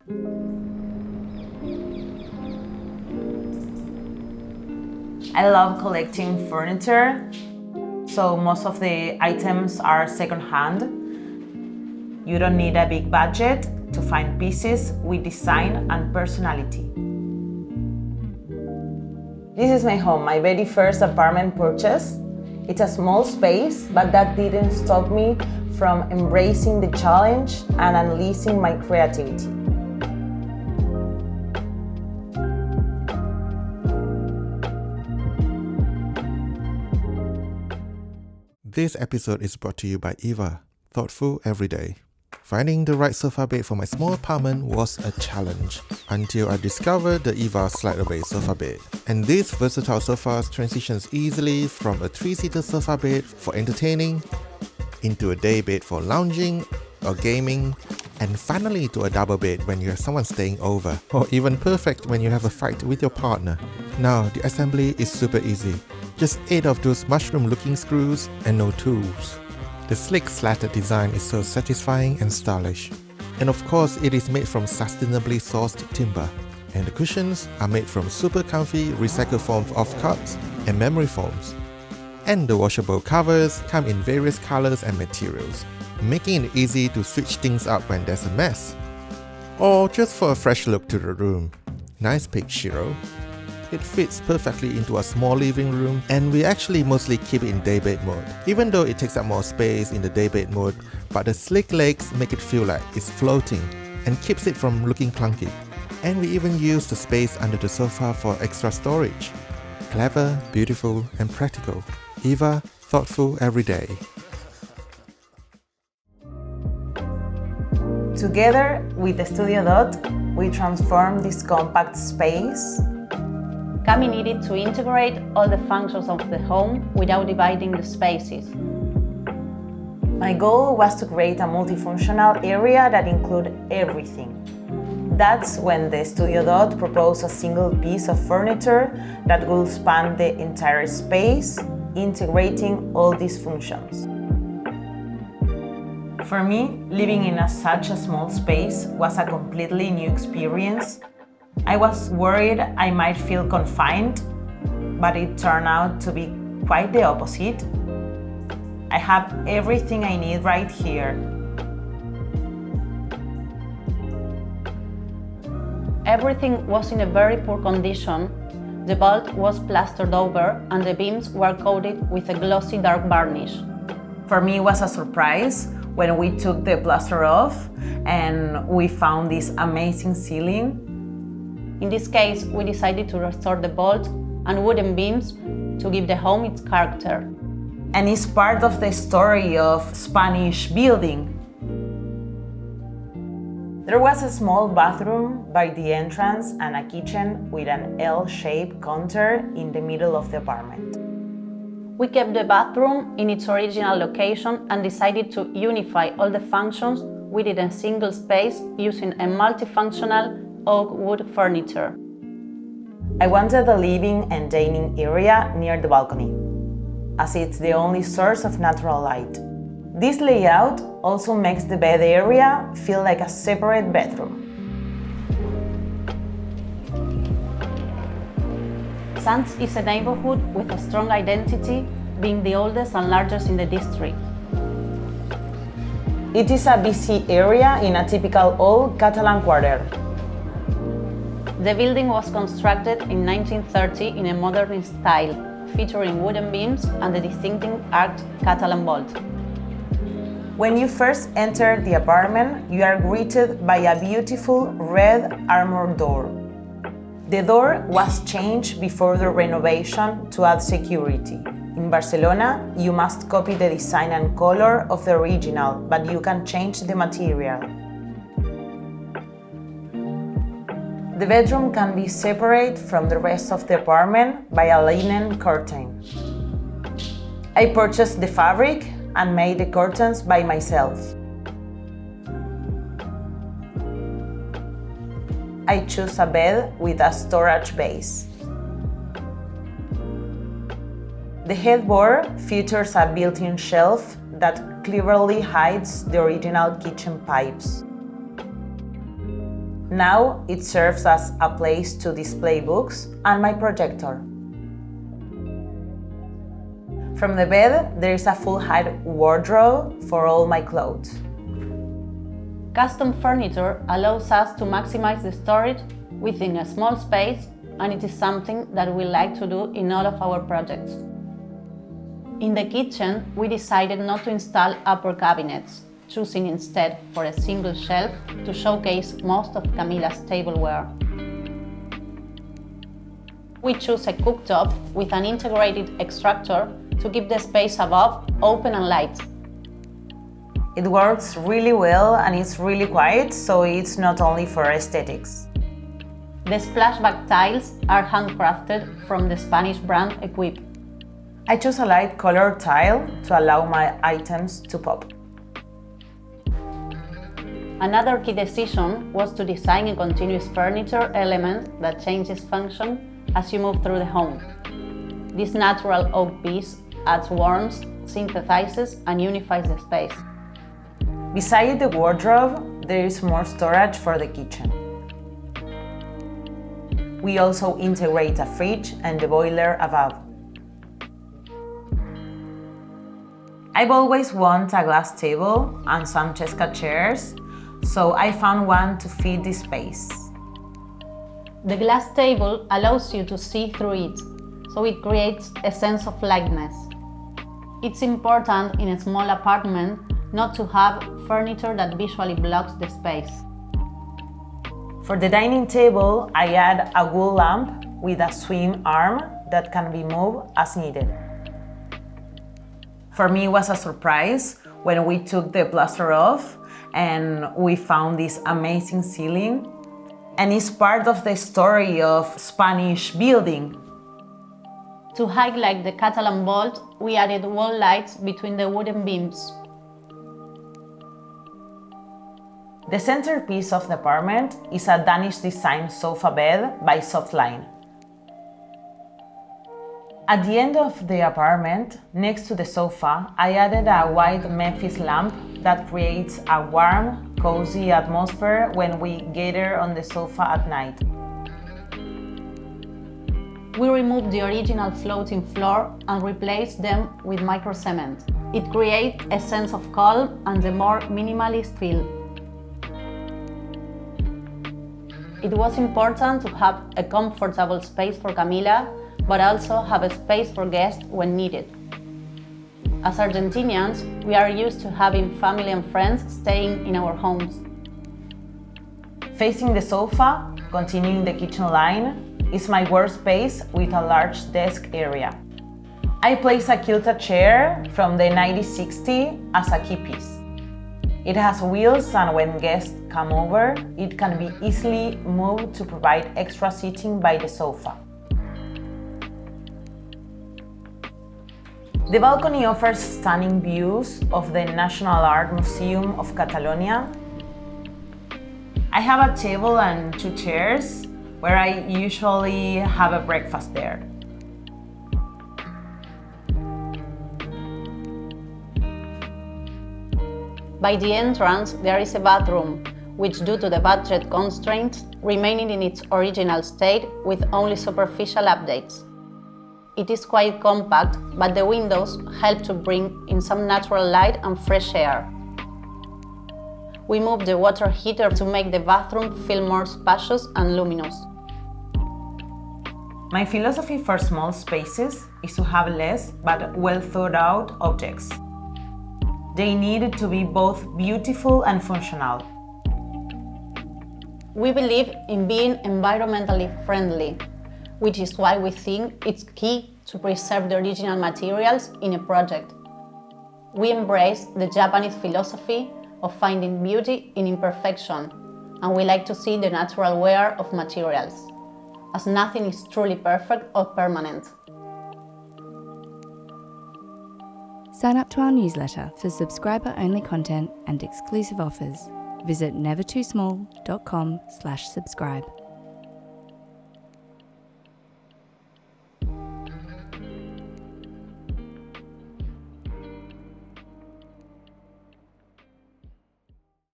I love collecting furniture, so most of the items are secondhand. You don't need a big budget to find pieces with design and personality. This is my home, my very first apartment purchase. It's a small space, but that didn't stop me from embracing the challenge and unleashing my creativity. This episode is brought to you by Eva, thoughtful every day. Finding the right sofa bed for my small apartment was a challenge until I discovered the Eva slide-away sofa bed. And this versatile sofa transitions easily from a 3-seater sofa bed for entertaining, into a day bed for lounging or gaming, and finally to a double bed when you have someone staying over, or even perfect when you have a fight with your partner. Now, the assembly is super easy. Just 8 of those mushroom-looking screws and no tools. The sleek slatted design is so satisfying and stylish. And of course, it is made from sustainably sourced timber. And the cushions are made from super comfy recycled foam offcuts and memory foams. And the washable covers come in various colors and materials, making it easy to switch things up when there's a mess. Or just for a fresh look to the room. Nice pick, Shiro. It fits perfectly into a small living room, and we actually mostly keep it in daybed mode, even though it takes up more space in the daybed mode, but the sleek legs make it feel like it's floating and keeps it from looking clunky. And we even use the space under the sofa for extra storage. Clever, beautiful, and practical. Eva, thoughtful every day. Together with the Studio Dot, we transform this compact space. Cami needed to integrate all the functions of the home without dividing the spaces. My goal was to create a multifunctional area that included everything. That's when the Studio Dot proposed a single piece of furniture that will span the entire space, integrating all these functions. For me, living in such a small space was a completely new experience. I was worried I might feel confined, but it turned out to be quite the opposite. I have everything I need right here. Everything was in a very poor condition. The vault was plastered over and the beams were coated with a glossy dark varnish. For me, it was a surprise when we took the plaster off and we found this amazing ceiling. In this case, we decided to restore the vault and wooden beams to give the home its character. And it's part of the story of Spanish building. There was a small bathroom by the entrance and a kitchen with an L-shaped counter in the middle of the apartment. We kept the bathroom in its original location and decided to unify all the functions within a single space using a multifunctional oak wood furniture. I wanted a living and dining area near the balcony, as it's the only source of natural light. This layout also makes the bed area feel like a separate bedroom. Sands is a neighborhood with a strong identity, being the oldest and largest in the district. It is a busy area in a typical old Catalan quarter. The building was constructed in 1930 in a modern style, featuring wooden beams and the distinctive arched Catalan vault. When you first enter the apartment, you are greeted by a beautiful red armored door. The door was changed before the renovation to add security. In Barcelona, you must copy the design and color of the original, but you can change the material. The bedroom can be separate from the rest of the apartment by a linen curtain. I purchased the fabric and made the curtains by myself. I chose a bed with a storage base. The headboard features a built-in shelf that cleverly hides the original kitchen pipes. Now it serves as a place to display books and my projector. From the bed, there is a full-height wardrobe for all my clothes. Custom furniture allows us to maximize the storage within a small space, and it is something that we like to do in all of our projects. In the kitchen, we decided not to install upper cabinets, choosing instead for a single shelf to showcase most of Camila's tableware. We choose a cooktop with an integrated extractor to keep the space above open and light. It works really well and it's really quiet, so it's not only for aesthetics. The splashback tiles are handcrafted from the Spanish brand Equip. I chose a light colored tile to allow my items to pop. Another key decision was to design a continuous furniture element that changes function as you move through the home. This natural oak piece adds warmth, synthesizes, and unifies the space. Beside the wardrobe, there is more storage for the kitchen. We also integrate a fridge and the boiler above. I've always wanted a glass table and some Cheska chairs, so I found one to fit this space. The glass table allows you to see through it, so it creates a sense of lightness. It's important in a small apartment not to have furniture that visually blocks the space. For the dining table, I add a wool lamp with a swing arm that can be moved as needed. For me, it was a surprise when we took the plaster off and we found this amazing ceiling. And it's part of the story of Spanish building. To highlight the Catalan vault, we added wall lights between the wooden beams. The centerpiece of the apartment is a Danish design sofa bed by Softline. At the end of the apartment, next to the sofa, I added a white Memphis lamp that creates a warm, cozy atmosphere when we gather on the sofa at night. We removed the original floating floor and replaced them with micro-cement. It creates a sense of calm and a more minimalist feel. It was important to have a comfortable space for Camila, but also have a space for guests when needed. As Argentinians, we are used to having family and friends staying in our homes. Facing the sofa, continuing the kitchen line, is my workspace with a large desk area. I place a quilted chair from the 1960 as a key piece. It has wheels, and when guests come over, it can be easily moved to provide extra seating by the sofa. The balcony offers stunning views of the National Art Museum of Catalonia. I have a table and 2 chairs where I usually have a breakfast there. By the entrance, there is a bathroom, which due to the budget constraints, remaining in its original state with only superficial updates. It is quite compact, but the windows help to bring in some natural light and fresh air. We moved the water heater to make the bathroom feel more spacious and luminous. My philosophy for small spaces is to have less but well thought out objects. They needed to be both beautiful and functional. We believe in being environmentally friendly, which is why we think it's key to preserve the original materials in a project. We embrace the Japanese philosophy of finding beauty in imperfection, and we like to see the natural wear of materials, as nothing is truly perfect or permanent. Sign up to our newsletter for subscriber-only content and exclusive offers. Visit nevertoosmall.com/subscribe.